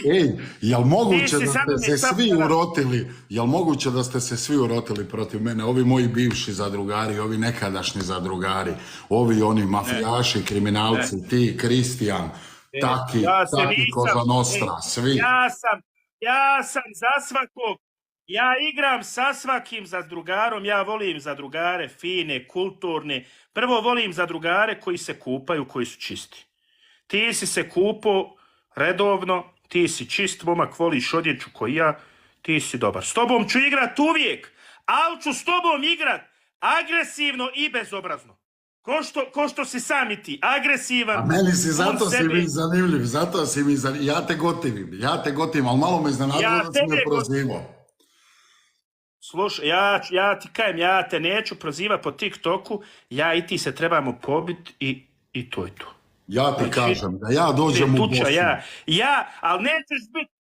Ej, jel Ti moguće si da sad ste mi se svi urotili, jel moguće da ste se svi urotili protiv mene, ovi moji bivši zadrugari, ovi nekadašnji zadrugari, ovi oni Ne, mafijaši, kriminalci, ne. ti, Kristijan, Ja se Taki nisam, Koza Nostra, svi. ja sam za svakog, ja igram sa svakim zadrugarom, ja volim zadrugare fine, kulturne. Prvo volim zadrugare koji se kupaju, koji su čisti. Ti si se kupo redovno, ti si čist momak, voliš odjeću koji ja, ti si dobar. S tobom ću igrat uvijek, ali ću s tobom igrat agresivno i bezobrazno. Ko što si sam i ti, agresivan. A meni si, zato si mi zanimljiv, zato si mi zanimljiv, ja te gotivim, ali malo me iznenadilo da si me prozivao. Slušaj, ja ti kajem, ja te neću prozivati po TikToku, ja i ti se trebamo pobiti i to je to. Ja ti kažem, da ja dođem u Bosnu. Ali nećeš biti...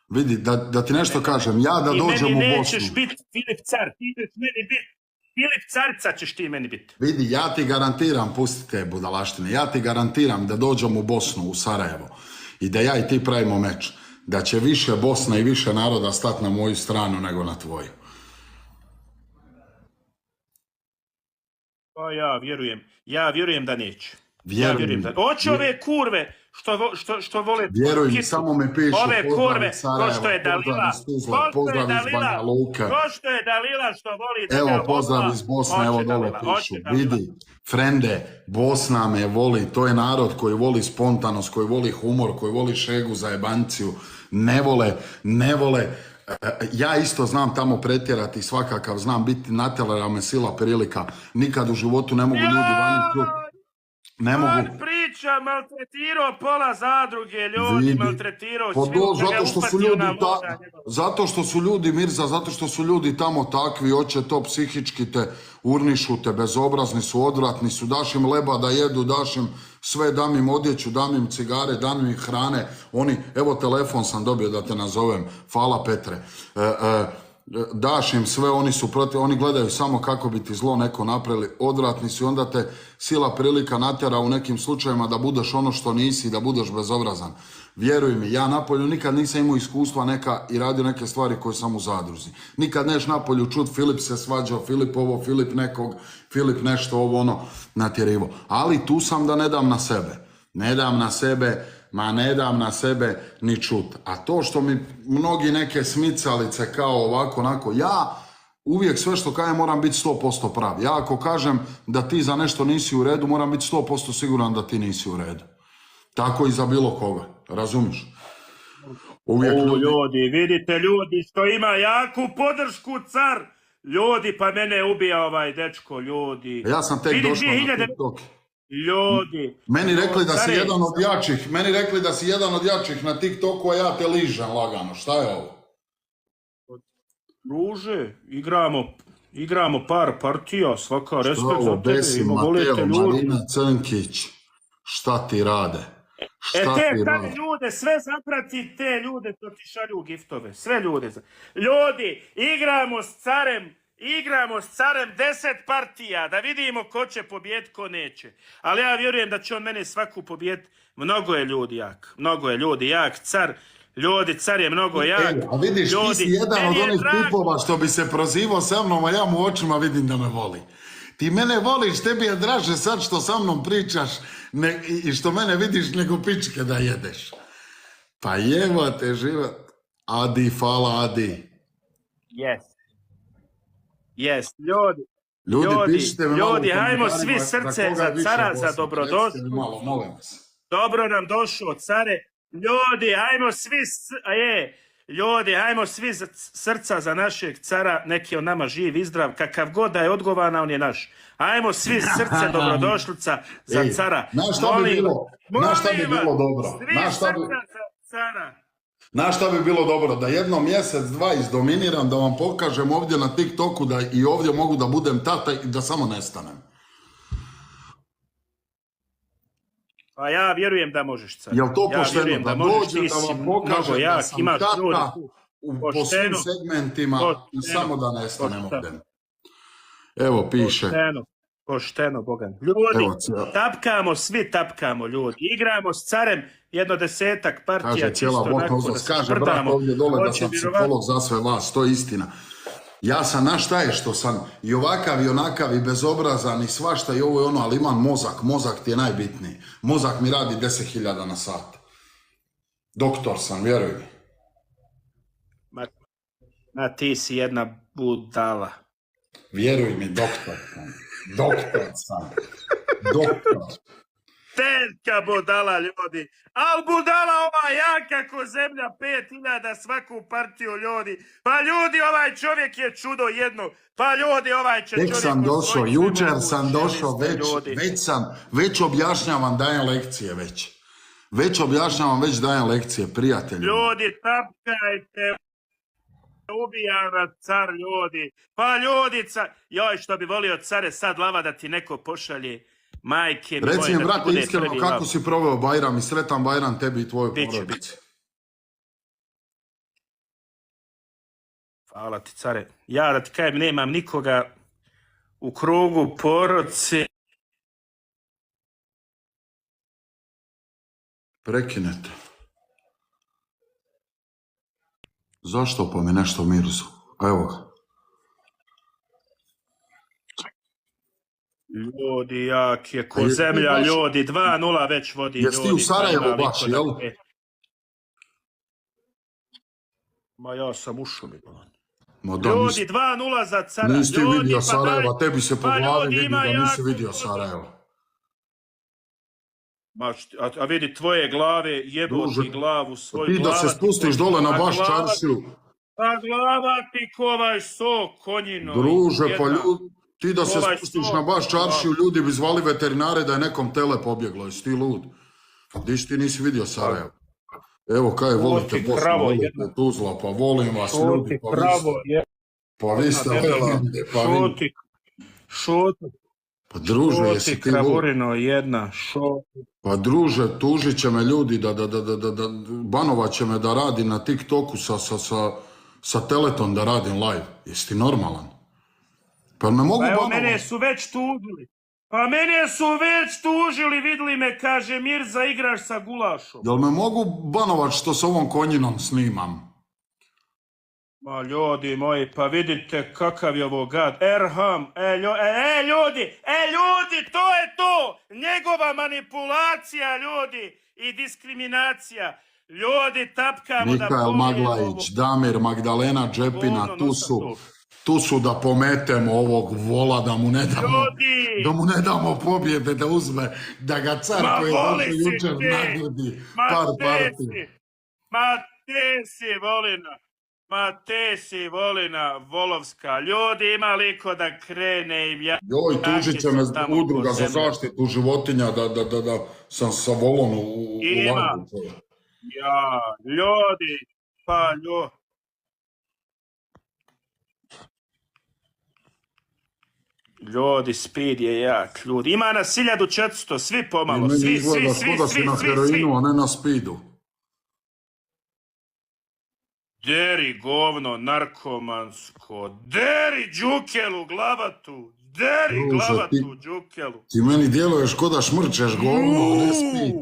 Vidi, da ti nešto kažem, ja da dođem u Bosnu. Ti meni nećeš biti Filip Car, ti ćeš meni biti Filip Carica, ćeš ti meni biti. Vidi, ja ti garantiram, pusti te budalaštine, ja ti garantiram da dođem u Bosnu, u Sarajevo, i da ja i ti pravimo meč, da će više Bosna i više naroda stati na moju stranu nego na tvoju. Pa ja vjerujem da neće. Hoće ove kurve što vole... Vjeruj mi, samo me pišu, ove kurve, ko što je Dalila, što voli da... Evo, pozdrav iz Bosne, evo dole pišu. Vidi, frende, Bosna me voli, to je narod koji voli spontanost, koji voli humor, koji voli šegu za jebanciju, ne vole. Ja isto znam tamo pretjerati, svakakav znam biti, natjerala me sila prilika, nikad u životu ne mogu ljudi vani čuti. Ne mogu. On priča, maltretirao pola zadruge, ljudi, maltretirao svi. Zato što su ljudi, Mirza, zato što su ljudi tamo takvi, hoće to psihički te urnišu te, bezobrazni su, odvratni su, daš im leba da jedu, daš im sve, dam im odjeću, dam im cigare, dam im hrane, oni, evo telefon sam dobio da te nazovem, hvala Petre, daš im sve, oni su protiv, oni gledaju samo kako bi ti zlo neko napravili, odvratni su i onda te sila prilika natjera u nekim slučajevima da budeš ono što nisi, da budeš bezobrazan. Vjeruj mi, ja napolju nikad nisam imao iskustva neka i radio neke stvari koje sam u zadruzi. Nikad neš napolju čut Filip se svađao, Filip ovo, Filip nekog, Filip nešto ovo ono natjerivo. Ali tu sam da ne dam na sebe. Ne dam na sebe ni čut. A to što mi mnogi neke smicalice kao ovako, onako, ja uvijek sve što kažem moram biti 100% prav. Ja ako kažem da ti za nešto nisi u redu, moram biti 100% siguran da ti nisi u redu. Tako i za bilo koga, razumiš? Ljudi, vidite ljudi što ima jaku podršku car. Ljudi, pa mene ubija ovaj dečko, ljudi. Ja sam tek došao na TikTok. Ljudi. Meni rekli da si jedan od jačih na TikToku, a ja te ližem lagano. Šta je ovo? Druže, igramo par partija, svaka respekt za tebe. Besi Mateo, Marina Crnkić, šta ti rade? Te ljude, sve zaprati te ljude što ti šalju giftove, sve ljude. Ljudi, igramo s carem 10 partija, da vidimo ko će pobijeti, ko neće. Ali ja vjerujem da će on mene svaku pobijeti. Mnogo je ljudi jak, car. Ljudi, car je mnogo jak. A vidiš, ti si jedan od onih tipova što bi se prozivao sa mnom, a ja mu u očima vidim da me voli. Ti mene voliš, tebi je draže sad što sa mnom pričaš i što mene vidiš nego pičke da jedeš. Pa jevo te život. Adi, hvala Adi. Yes, ljudi, hajmo svi srce za cara, za dobrodošli. Dobro nam došlo, care. Ljudi, hajmo svi srca za našeg cara, neki on nama živ i zdrav, kakav god da je odgovana, on je naš. Hajmo svi srce dobrodošlica za cara. Znaš šta bi bilo dobro? Znaš šta bi bilo dobro? Da jedno mjesec, dva izdominiram, da vam pokažem ovdje na TikToku da i ovdje mogu da budem tata i da samo nestanem. Pa ja vjerujem da možeš, car. Jel to pošteno? Da dođem da vam pokažem da sam tata po svim segmentima i samo da nestanem ovdje. Evo piše. Pošteno, Bogan. Ljudi, Evo, tapkamo, svi tapkamo, ljudi. Igramo s carem jedno 10-ak partija, kaže cijela čisto bota onako da uzas, se kaže brat šprdamo. ovdje dole da Hoće sam vjerovat- psiholog za sve vas, to je istina. Ja sam, naš šta je što sam i ovakav i onakav i bezobrazan i svašta i ovo i ono, ali imam mozak ti je najbitniji. Mozak mi radi 10.000 na sat. Doktor sam, vjeruj mi. Ma ti si jedna budala. Vjeruj mi, doktor sam. Doktor. Teška budala, ljudi. Al budala ova jaka ko zemlja, 5.000 svaku partiju, ljudi. Pa ljudi, ovaj čovjek je čudo jedno. Pa ljudi, ovaj će Tek čovjek... sam došao, osvojiti jučer sve sam moguće došao, liste, ljudi. već objašnjavam, dajem lekcije već. Već objašnjavam, već dajem lekcije, prijatelju. Ljudi, tapkajte. Ubija nas car, ljudi. Pa ljudi, joj, što bi volio care sad lava da ti neko pošalje. Majke mi Reci moje, mi, da ti brate, bude iskreno, prvi kako lav. si proveo Bajram i sretan Bajram tebi i tvojoj Biće, porodici. Hvala ti, care. Ja da ti kajem, nemam nikoga u krugu porodice. Prekinete. Zašto pa mi nešto mirzu? Evo ga. Ljudi, jak je ko A zemlja, baš- ljudi, 2:0 već vodi, ljudi. Jesi ti u Sarajevo Pa ima baš, liko jel? da- Ma ja sam ušao, Milan. Ma da, Ljudi, 2:0 za cara. nisi ti Ljudi, vidio pa Sarajeva, daj- tebi se po pa glavi ljudi, vidi ima da nisi jako vidio puno- Sarajeva. A vidi tvoje glave, jeboti Druže, glavu svoju. Ti da glava se ti spustiš ko- dole na a baš glava- čaršiju, A glava ti kovaj sok, konjino. druže, pa jedna. ti da se Ovaj spustiš sto- na baš čaršiju, ljudi bi zvali veterinare da je nekom tele pobjeglo, jesi ti lud? Di ti nisi vidio Sarajevo? Evo kaj, volite ti Bosnu, kravo volite jedna. Tuzla, pa volim vas ljudi, Šuti, pa vi pravo, ste, pa vi ste legende, pa vi... šuti, Pa druže, jesi šuti, ti lud? kravorino jedna, šuti. Pa druže, tužit će me ljudi da banovat će me da radi na TikToku sa Teleton da radim live. Jesi ti normalan? Pa me mogu Pa evo, banovat? mene su već tužili. Pa mene su već tužili, vidli me, kaže Mirza, igraš sa gulašom. Jel me mogu banovat što s ovom konjinom snimam? Ma ljudi moji, pa vidite kakav je ovo gad. Erham, ljudi, to je to! Njegova manipulacija, ljudi, i diskriminacija. Ljudi, tapkamo da Mikael pobijemo ovo. Maglajić, Damir, Magdalena Džepina, Ono, tu su da pometemo ovog vola, da mu Ljudi! ne damo pobjede, da uzme, da ga car Ma koji je voli došao si jučer ti! nagradi Ma par te partija. si! Ma te si, Volina! Ma te si, Volina, Volovska. Ljudi, ima liko da krene i ja... Joj, tužit će me tamo udruga po za zemlji. zaštitu životinja da sam sa volom u Ima. lagu. Ja, ljudi, pa ljudi, speed je jak, ljudi. Ima nas 1400, svi pomalo, Meni svi, izgleda što da si na heroinu, a ne na speedu. Deri govno, narkomansko, deri džukelu glavatu, deri Druže, glavatu džukelu. Ti meni djeluješ ko da šmrčeš govno, a ne speed.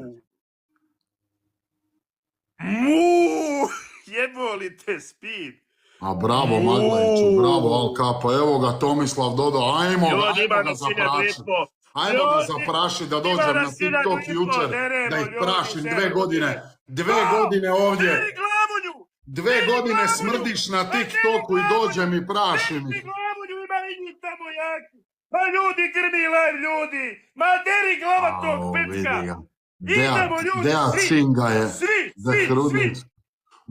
Mu, jeboli te speed. A bravo Maglajiću, bravo Al Kapa, evo ga Tomislav Dodo, ajmo Ljudi, ima ga nas zaprašiti. 1500. Ajmo ga Ljudi, zaprašiti da ima dođem na nas TikTok 1500, jučer, deremo, da ih ljudi, prašim deremo. 2 godine. 2 godine ovdje, Deri glavonju! 2 godine smrdiš na TikToku i dođem i prašim Deri ih. glavonju, ima vidi tamo jaki. Pa ljudi, grmi live, ljudi. Ma deri glava tog Au, petka. vidi ga. Idemo, ljudi, Dea svi, Cinga je svi, zahrudnic.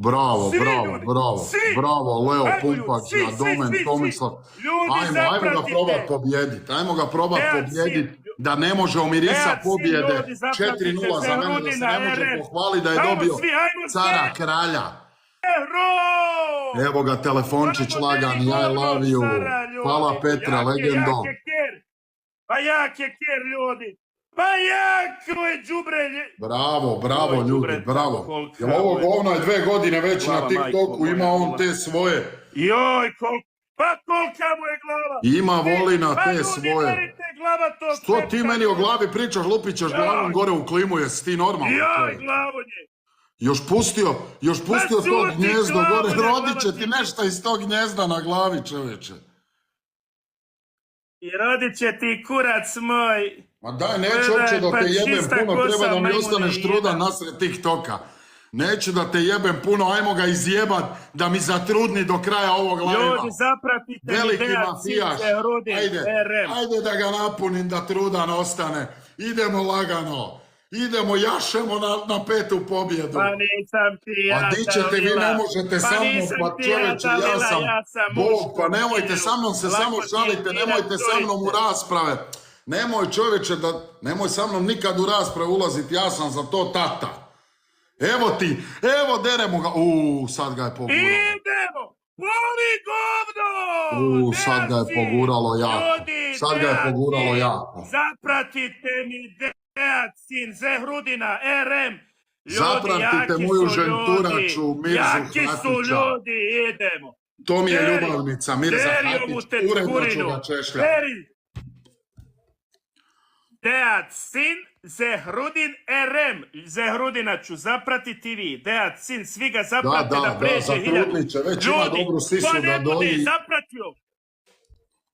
Bravo, Svi, bravo, ljudi, bravo, svi. bravo, Leo Ajmo, ljudi, Pumpač, svi, Adomen, svi, svi. Tomislav. Ljudi, Ajmo ga zapratite. probat pobjedit, ajmo ga probat Dea pobjedit, Cing. da ne može umirisat Dea Cing, pobjede, ljudi, zapratite 4:0 za mene, da se Rudina, ne može RR. pohvaliti da je Ajmo dobio svi, ajmo cara, svi. kralja. Hero! Evo ga telefončić Ajmo, lagan, deri I govno, love you. Sara, ljudi. Hvala Petra, legendo. Jak je ker. Pa jak je ker, ljudi. Pa jako je đubre. Bravo, bravo Oj, ljudi, đubre, bravo. kolika Jel ovo je. govno je 2 godine već na Glava, TikToku, majko ima moja, on bila. te svoje. Joj, pa kolika mu je glava. Ima voli na Pa te ljudi, svoje. berite glavatog Što ti petka, meni o glavi pričaš, lupit ćeš glavom gore u klimu, jesi ti normalno? Jaj, čovjek? glavonje. Još pustio tog šuti, gnjezda gore, glavo, rodit će glavo ti ti. nešto iz tog gnjezda na glavi, čovječe. I rodit će ti kurac moj. Ma daj, neću Gledaj, uopće da pa te jebem čista puno, kosa, treba da mi majmune ostaneš trudan jedan. nasred TikToka. Neću da te jebem puno, ajmo ga izjebat, da mi zatrudni do kraja ovog live-a. Ljudi, zapratite mi Veliki Dejan mafijaš, Cince Rudin, RM. ajde da ga napunim, da trudan ostane. Idemo lagano, idemo, jašemo na petu pobjedu. Pa nisam ti A ja di ćete, vi ne možete sa mnom, nisam pa ti čovječe, ja sam Bog, muško pa nemojte tijelo. sa mnom se samo Lako ti je šalite, dirat nemojte sa mnom u stolice. rasprave. Nemoj čovječe, nemoj sa mnom nikad u rasprave ulaziti, ja sam za to tata. Evo deremo ga, sad ga je poguralo. Idemo! Voli govno! Sad ga je poguralo jako. Ljudi, Sad ga je poguralo jako. Zapratite mi Dejan Cince Rudina, RM. Ljudi, Zapratite jaki moju su ženturaču, ljudi. Mirzu Jaki su Hatića. ljudi, idemo. To mi je Deri, ljubavnica, Mirza Derio mu Hatić, te uredno ću kurinu. ga češljati. Deri. Dejan Sin, Zehrudin RM. Zehrudina ću zapratiti vi. Dejan Sin, svi ga zapratite da pređe 1000. zatrudnit će, već ima dobru sisu ko da ne bude doji. zapratio,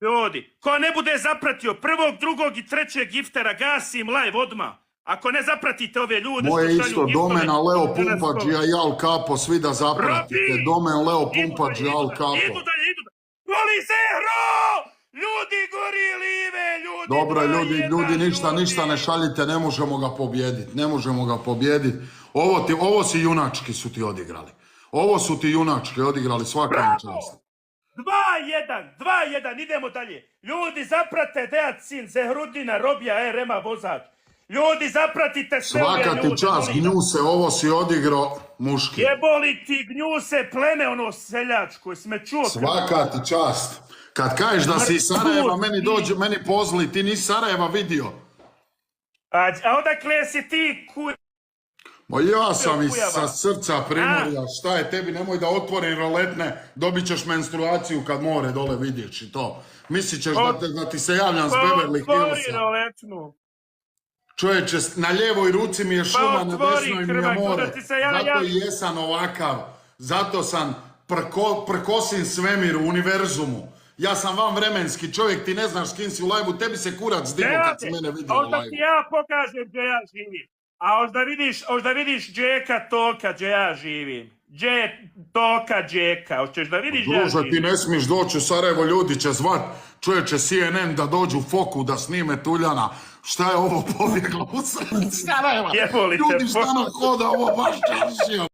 ljudi, ko ne bude zapratio prvog, drugog i trećeg giftera, gasim live odmah. Ako ne zapratite ove ljude Moje što šalju isto, giftove, domena Leo da nas Pumpađija i Al Capo, svi da zapratite. Robi! Domen Leo Idu Pumpađija i Al dalje, Capo. idu dalje. Voli Zehro! Ljudi gori live, ljudi. Dobro, 2:1, ljudi, ništa ne šaljite, ne možemo ga pobijediti. Ovo si junački su ti odigrali. Ovo su ti junački odigrali, svaka im čast. 2:1, idemo dalje. Ljudi, zaprate Dejan Sin, Zehrudina, Robija, RM-a, vozač. Ljudi, zapratite sve ove Svaka ljude. ti čast, molim vas. gnjuse, ovo si odigrao muški. Jeboli ti gnjuse, pleme ono seljačko, jesi me čuo? Svaka ti čast. Kad kažeš da si iz Sarajeva, meni pozli, ti nisi Sarajeva vidio. A odakle si ti Ma ja sam Kujava. sa srca Primorja, šta je tebi, nemoj da otvorim roletne, dobit ćeš menstruaciju kad more dole vidiš i to. Mislit ćeš da ti se javljam s Beverly Hillsa. roletnu. Čovječe, na lijevoj ruci mi je šuma, na otvori, desnoj mi je Hrvatsko, more. da ti se ja Zato javim. i jesam ovakav, zato sam prkosim svemiru, univerzumu. Ja sam van vremenski čovjek, ti ne znaš s kim si u live-u, tebi se kurac digo kad si mene vidio u Onda ti live-u. ja pokažem gdje ja živim. A možda vidiš Džeka Toka gdje ja živim. Toka Džeka, hoćeš da vidiš gdje ja Druže, ti živim? ne smiješ doći u Sarajevo, ljudi će zvat, čovječe CNN da dođu Foku da snime Tuljana. Šta je ovo pobjeglo u Sarajeva? Jeboli te, Ljudi, šta nam hoda ovo baš čaršio?